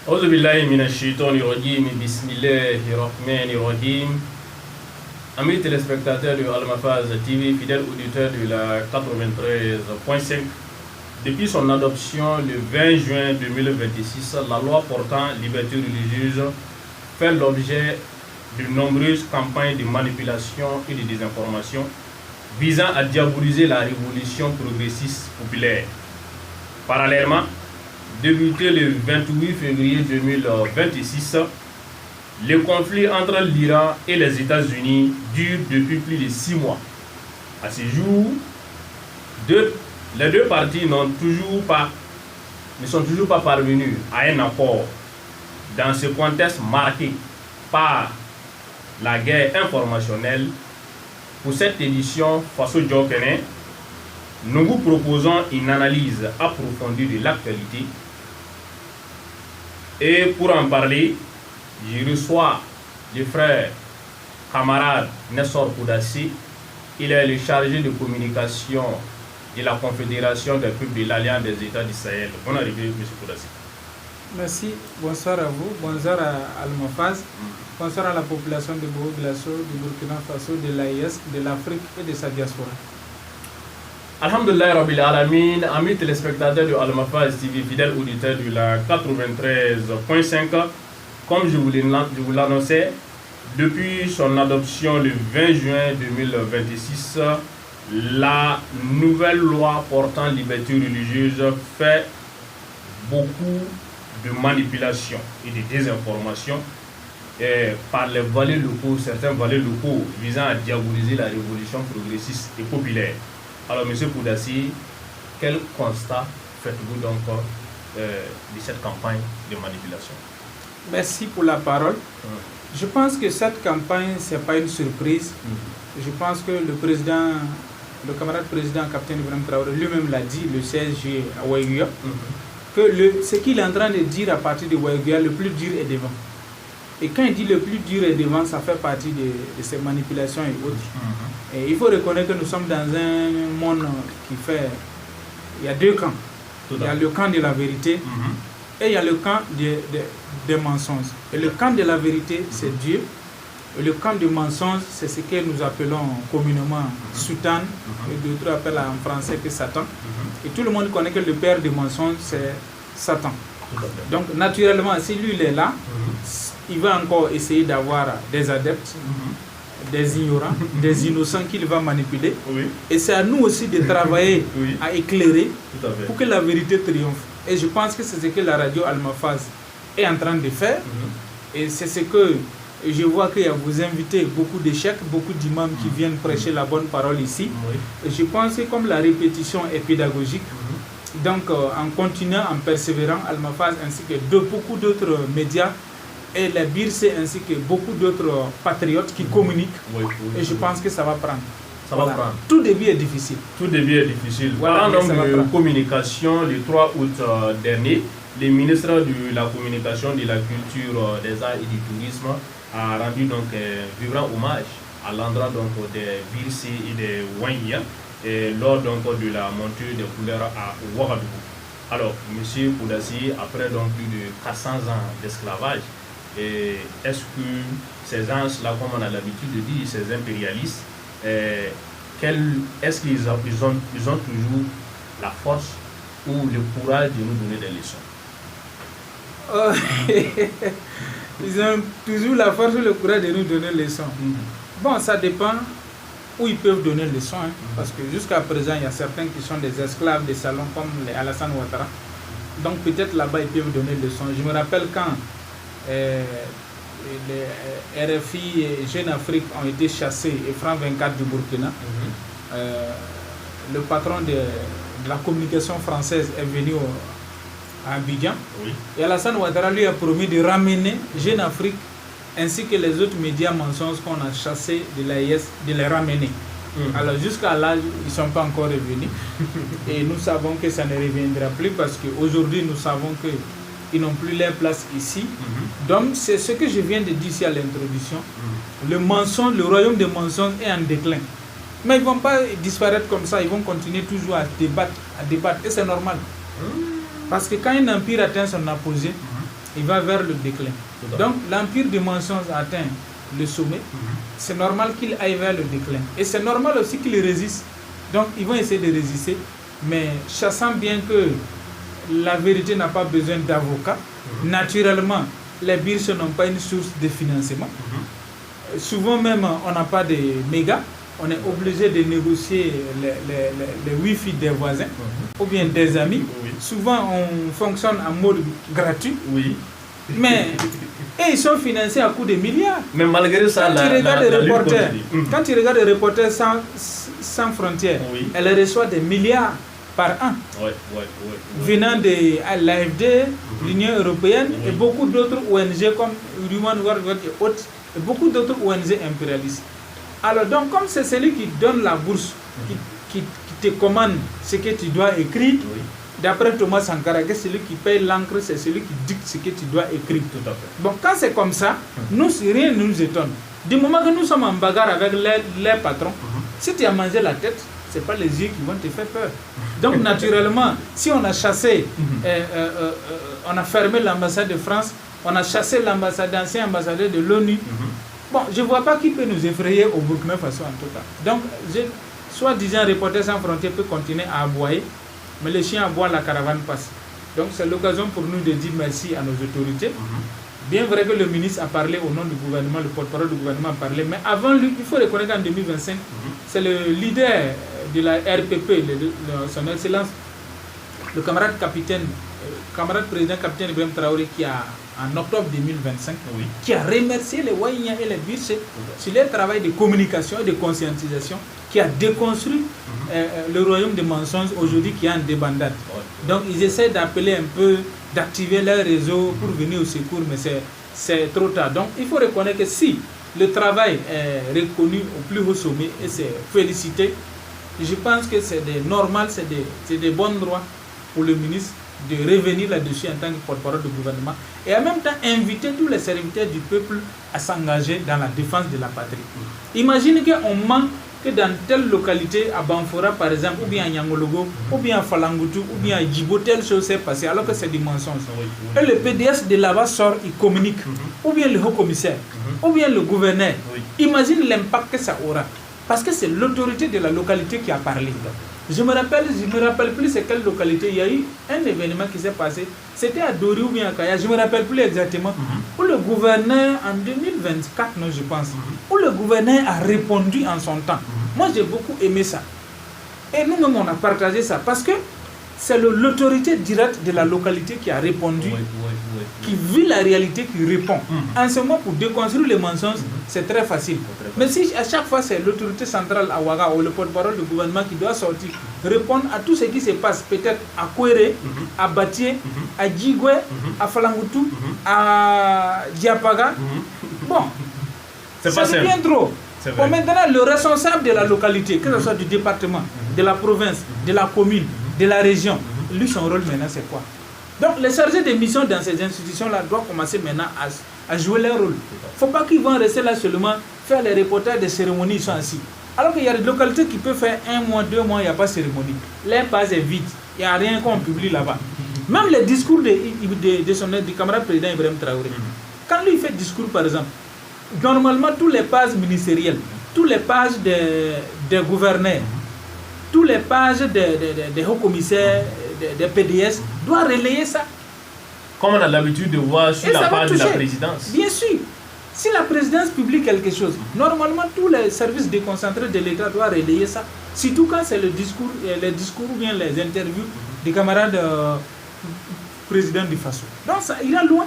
Auzu billahi minash shaitani rajim. Bismillahir rahmanir rahim. Amis téléspectateurs de Al-Mafaz TV, fidèles auditeurs de la 93.5, depuis son adoption le 20 juin 2026, la loi portant liberté religieuse fait l'objet de nombreuses campagnes de manipulation et de désinformation visant à diaboliser la révolution progressiste populaire. Parallèlement, débuté le 28 février 2026, le conflit entre l'Iran et les États-Unis dure depuis plus de 6 mois. À ce jour, les deux parties ne sont toujours pas parvenus à un accord. Dans ce contexte marqué par la guerre informationnelle, pour cette édition Faso Djokene, nous vous proposons une analyse approfondie de l'actualité. Et pour en parler, je reçois le frère camarade Nessor Koudassi. Il est le chargé de communication de la Confédération des peuples de l'Alliance des États du Sahel. Bonne arrivée, M. Koudassi. Merci, bonsoir à vous, bonsoir à Al-Mafaz, bonsoir à la population de Bourg-Glasso, du Burkina Faso, de l'AIS, de l'Afrique et de sa diaspora. Alhamdulillah Rabbil Alamin, amis téléspectateurs de Al-Mafaz TV, fidèles auditeurs de la 93.5, comme je vous l'annonçais, depuis son adoption le 20 juin 2026, la nouvelle loi portant liberté religieuse fait beaucoup de manipulation et de désinformation par les valets locaux, certains valets locaux visant à diaboliser la révolution progressiste et populaire. Alors, M. Koudassi, quel constat faites-vous donc de cette campagne de manipulation? Merci pour la parole. Je pense que cette campagne, ce n'est pas une surprise. Je pense que le camarade président, capitaine Ibrahim Traoré, lui-même l'a dit le 16 juillet à Ouaïguia, que ce qu'il est en train de dire à partir de Ouaïguia, le plus dur est devant. Et quand il dit le plus dur est devant, ça fait partie de ces manipulations et autres. Et il faut reconnaître que nous sommes dans un monde qui fait... Il y a deux camps. Il y a le camp de la vérité et il y a le camp des mensonges. Et le camp de la vérité, c'est Dieu. Et le camp du mensonge, c'est ce que nous appelons communément Soutan. Et d'autres appellent en français que Satan. Et tout le monde connaît que le père du mensonge, c'est Satan. Donc naturellement, si lui il est là, il va encore essayer d'avoir des adeptes, des ignorants, des innocents qu'il va manipuler. Et c'est à nous aussi de travailler à éclairer pour que la vérité triomphe. Et je pense que c'est ce que la radio Al-Mafaz est en train de faire. Et c'est ce que je vois qu'il y a vous invitez beaucoup d'échecs, beaucoup d'imams qui viennent prêcher la bonne parole ici. Et je pense que comme la répétition est pédagogique, donc en continuant, en persévérant, Al-Mafaz ainsi que beaucoup d'autres médias et la BIRC ainsi que beaucoup d'autres patriotes qui communiquent. Et je pense que ça va prendre. Ça va prendre. Tout début est difficile. Tout début est difficile. Voilà, donc de communication, le 3 août dernier, le ministre de la Communication, de la Culture, des Arts et du Tourisme a rendu donc vibrant hommage à l'endroit donc des BIRC et des Ouaïa lors donc de la montée des couleurs à Ouagadougou. Alors, M. Koudassi, après donc plus de 400 ans d'esclavage, est-ce que ces gens-là, comme on a l'habitude de dire, ces impérialistes, est-ce qu'ils ont toujours la force ou le courage de nous donner des leçons? Ils ont toujours la force ou le courage de nous donner des leçons. Bon, ça dépend où ils peuvent donner des leçons, parce que jusqu'à présent, il y a certains qui sont des esclaves des salons comme les Alassane Ouattara. Donc peut-être là-bas, ils peuvent donner des leçons. Je me rappelle quand les RFI et Jeune Afrique ont été chassés et France 24 du Burkina, le patron de la communication française est venu à Abidjan. Et Alassane Ouattara lui a promis de ramener Jeune Afrique ainsi que les autres médias mensonges qu'on a chassés de l'AIS, de les ramener. Alors jusqu'à là, ils ne sont pas encore revenus. Et nous savons que ça ne reviendra plus parce qu'aujourd'hui, nous savons que ils n'ont plus leur place ici. Donc c'est ce que je viens de dire ici à l'introduction. Le mensonge, le royaume des mensonges est en déclin. Mais ils ne vont pas disparaître comme ça, ils vont continuer toujours à débattre. Et c'est normal. Parce que quand un empire atteint son apogée, il va vers le déclin. Donc l'empire des mensonges atteint le sommet. C'est normal qu'il aille vers le déclin. Et c'est normal aussi qu'il résiste. Donc ils vont essayer de résister. Mais sachant bien que la vérité n'a pas besoin d'avocat, naturellement, les bourses n'ont pas une source de financement. Souvent même, on n'a pas de mégas. On est obligé de négocier les Wi-Fi des voisins ou bien des amis. Souvent, on fonctionne en mode gratuit. Mais et ils sont financés à coût de milliards. Mais malgré ça, quand tu regardes les reporters sans frontières, elle reçoit des milliards par an venant de l'AFD, l'Union européenne et beaucoup d'autres ONG comme Human Rights Watch et autres, et beaucoup d'autres ONG impérialistes. Alors donc comme c'est celui qui donne la bourse, qui te commande ce que tu dois écrire, d'après Thomas Sankara, que celui qui paye l'encre, c'est celui qui dicte ce que tu dois écrire. Tout à fait. Bon, quand c'est comme ça, nous, rien ne nous étonne. Du moment que nous sommes en bagarre avec les patrons, si tu as mangé la tête, ce n'est pas les yeux qui vont te faire peur. Donc naturellement, si on a chassé, on a fermé l'ambassade de France, on a chassé l'ancien ambassadeur de l'ONU, bon, je ne vois pas qui peut nous effrayer au Burkina Faso en tout cas. Donc, soi-disant Reporters sans frontières peut continuer à aboyer, mais les chiens aboient, la caravane passe. Donc, c'est l'occasion pour nous de dire merci à nos autorités. Bien vrai que le ministre a parlé au nom du gouvernement, le porte-parole du gouvernement a parlé, mais avant lui, il faut reconnaître qu'en 2025, c'est le leader de la RPP, son Excellence, le camarade président capitaine Ibrahim Traoré, qui a, en octobre 2025, qui a remercié les Wahiniens et les Burse sur leur travail de communication et de conscientisation, qui a déconstruit le royaume des mensonges aujourd'hui qui est en débandade. Donc ils essaient d'appeler un peu, d'activer leur réseau pour venir au secours, mais c'est trop tard. Donc il faut reconnaître que si le travail est reconnu au plus haut sommet et c'est félicité, je pense que c'est normal, c'est des bons droits pour le ministre de revenir là-dessus en tant que porte-parole du gouvernement et en même temps inviter tous les serviteurs du peuple à s'engager dans la défense de la patrie. Imaginez qu'on manque que dans telle localité, à Banfora par exemple, ou bien à Nyangologo, ou bien à Falangutu, ou bien à Djibo, telle chose s'est passée alors que c'est des mensonges. Et le PDS de là-bas sort, il communique, ou bien le haut-commissaire, ou bien le gouverneur. Imagine l'impact que ça aura. Parce que c'est l'autorité de la localité qui a parlé. Je me rappelle plus c'est quelle localité. Il y a eu un événement qui s'est passé. C'était à Dori ou bien à Kaya. Je me rappelle plus exactement. Où le gouverneur, en 2024, non, je pense, où le gouverneur a répondu en son temps. Moi, j'ai beaucoup aimé ça. Et nous-mêmes, on a partagé ça. Parce que c'est l'autorité directe de la localité qui a répondu, qui vit la réalité, qui répond. En ce moment, pour déconstruire les mensonges, c'est très facile. Mais si à chaque fois c'est l'autorité centrale à Ouaga ou le porte-parole du gouvernement qui doit sortir, répondre à tout ce qui se passe, peut-être à Kouéré, à Batié, à Djigwe, à Falangutu, à Diapaga, bon, c'est bien trop. Bon, maintenant, le responsable de la localité, que ce soit du département, de la province, de la commune, de la région, lui, son rôle maintenant, c'est quoi? Donc, les chargés de mission dans ces institutions-là doivent commencer maintenant à jouer leur rôle. Il ne faut pas qu'ils vont rester là seulement, faire les reportages des cérémonies, ils sont assis. Alors qu'il y a des localités qui peuvent faire 1 mois, 2 mois, il n'y a pas de cérémonie. L'air passe est vide, il n'y a rien qu'on publie là-bas. Même les discours du camarade président Ibrahim Traoré, quand lui fait discours, par exemple, normalement, tous les pages ministérielles, tous les pages des gouverneurs, tous les pages des hauts commissaires, des PDS, doivent relayer ça. Comme on a l'habitude de voir sur la page de la présidence. Bien sûr. Si la présidence publie quelque chose, normalement, tous les services déconcentrés de l'État doivent relayer ça. Surtout quand c'est les discours ou bien les interviews des camarades présidents du FASO. Donc ça ira loin.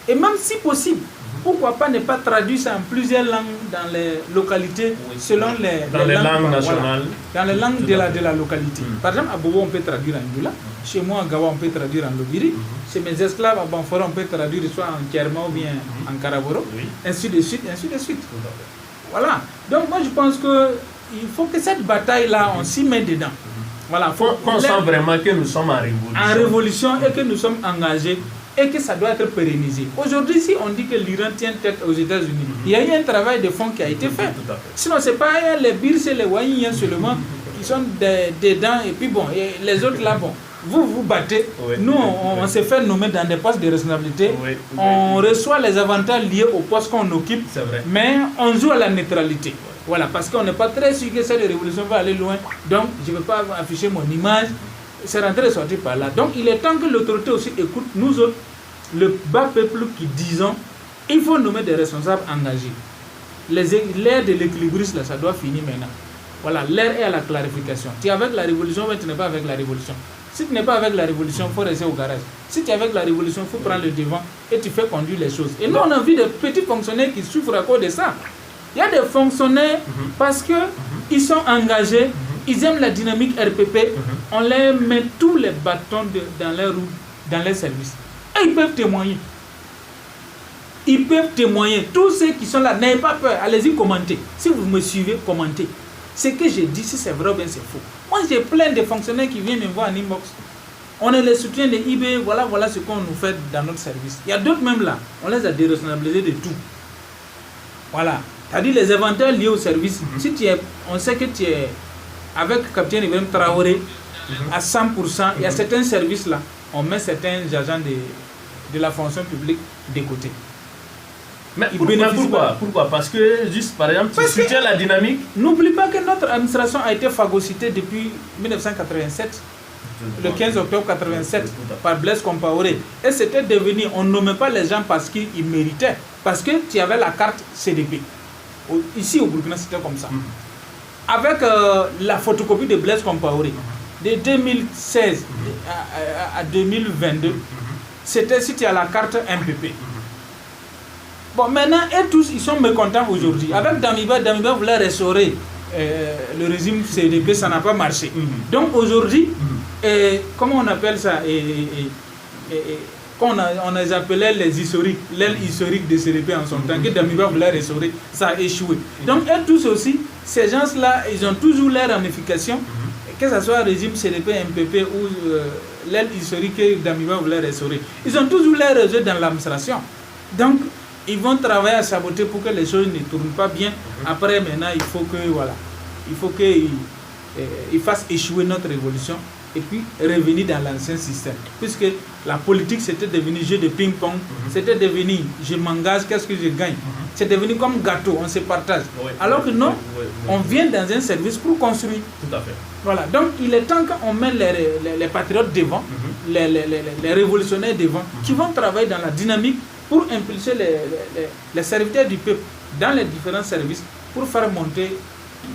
Et même si possible, pourquoi pas ne pas traduire ça en plusieurs langues dans les localités, selon les langues nationales. Dans les langues de la localité. Par exemple, à Bobo, on peut traduire en Dula. Chez moi, à Gawa, on peut traduire en Lobiri. Chez mes esclaves, à Banfora, on peut traduire soit en Kerma ou bien en Karaboro. Ainsi de suite, ainsi de suite. Voilà. Donc, moi, je pense qu'il faut que cette bataille-là, on s'y met dedans. Voilà. On sent vraiment que nous sommes en révolution. En révolution et que nous sommes engagés et que ça doit être pérennisé. Aujourd'hui, si on dit que l'Iran tient tête aux États-Unis, il y a eu un travail de fond qui a été fait. Sinon, ce n'est pas les birs, c'est les Wahiniens seulement qui sont dedans, et puis bon, et les autres là, bon, vous battez. Nous, on s'est fait nommer dans des postes de responsabilité. On reçoit les avantages liés au poste qu'on occupe, mais on joue à la neutralité. Voilà, parce qu'on n'est pas très sûr que cette révolution va aller loin. Donc, je ne veux pas afficher mon image. C'est rentré et sorti par là. Donc, il est temps que l'autorité aussi écoute nous autres, le bas peuple qui disons, il faut nommer des responsables engagés. L'ère de l'équilibriste, ça doit finir maintenant. Voilà, l'ère est à la clarification. Tu es avec la révolution, mais tu n'es pas avec la révolution. Si tu n'es pas avec la révolution, il faut rester au garage. Si tu es avec la révolution, il faut prendre le devant et tu fais conduire les choses. Et nous, on a vu des petits fonctionnaires qui souffrent à cause de ça. Il y a des fonctionnaires parce qu'ils sont engagés, ils aiment la dynamique RPP, on leur met tous les bâtons dans les roues, dans les services. Et ils peuvent témoigner. Ils peuvent témoigner. Tous ceux qui sont là, n'ayez pas peur, allez-y commenter. Si vous me suivez, commentez. Ce que j'ai dit, si c'est vrai ou bien c'est faux. Moi, j'ai plein de fonctionnaires qui viennent me voir en inbox. On est les soutiens de eBay, voilà ce qu'on nous fait dans notre service. Il y a d'autres même là, on les a déresponsabilisés de tout. Voilà. C'est-à-dire les avantages liés au service. Si tu es, on sait que tu es avec Capitaine Ibrahim Traoré à 100%, il y a certains services là, on met certains agents de la fonction publique de côté. Mais pourquoi? Parce que, juste par exemple, tu soutiens la dynamique. N'oublie pas que notre administration a été phagocytée depuis 1987, le 15 octobre 1987, par Blaise Compaoré. Et c'était devenu, on ne nommait pas les gens parce qu'ils méritaient, parce que tu avais la carte CDP. Ici au Burkina, c'était comme ça. Avec la photocopie de Blaise Compaoré, de 2016 à 2022, c'était si tu as la carte MPP. Bon, maintenant, et tous, ils sont mécontents aujourd'hui. Avec Damiba voulait restaurer le régime CDP, ça n'a pas marché. Donc aujourd'hui, comment on appelle ça on les appelait les historiques, l'aile historique de CDP en son temps, que Damiba voulait restaurer, ça a échoué. Donc, et tous aussi, ces gens-là, ils ont toujours leur ramification, que ce soit régime CDP, MPP ou l'aile historique que Damiba voulait restaurer. Ils ont toujours leur réseau dans l'administration. Donc, ils vont travailler à saboter pour que les choses ne tournent pas bien. Après, maintenant, il faut qu'ils fassent échouer notre révolution et puis revenir dans l'ancien système. Puisque la politique, c'était devenu jeu de ping-pong, c'était devenu je m'engage, qu'est-ce que je gagne. C'est devenu comme gâteau, on se partage. Alors que non, on vient dans un service pour construire. Tout à fait. Voilà, donc il est temps qu'on mette les patriotes devant, les révolutionnaires devant, qui vont travailler dans la dynamique pour impulser les serviteurs du peuple dans les différents services pour faire monter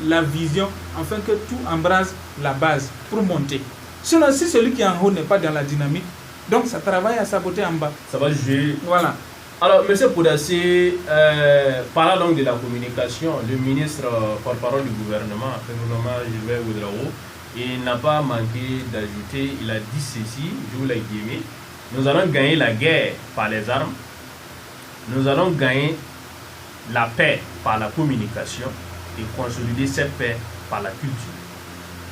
la vision afin que tout embrase la base pour monter. Sinon, si celui qui est en haut n'est pas dans la dynamique, donc ça travaille à saboter en bas. Ça va jouer. Voilà. Alors, M. Poudassé, parlant donc de la communication, le ministre porte-parole du gouvernement, Gilbert Ouedraogo, il n'a pas manqué d'ajouter, il a dit ceci, je vous l'ai dit, nous allons gagner la guerre par les armes, nous allons gagner la paix par la communication et consolider cette paix par la culture.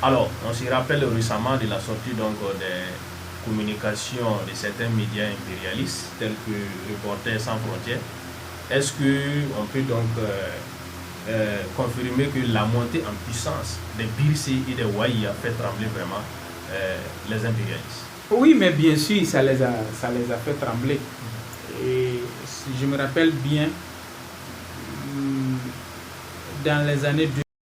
Alors, on se rappelle récemment de la sortie donc, des communications de certains médias impérialistes tels que Reporters sans frontières. Est-ce qu'on peut donc confirmer que la montée en puissance des Birsi et des Waï a fait trembler vraiment les impérialistes? Oui, mais bien sûr, ça les a fait trembler. Et si je me rappelle bien, dans les années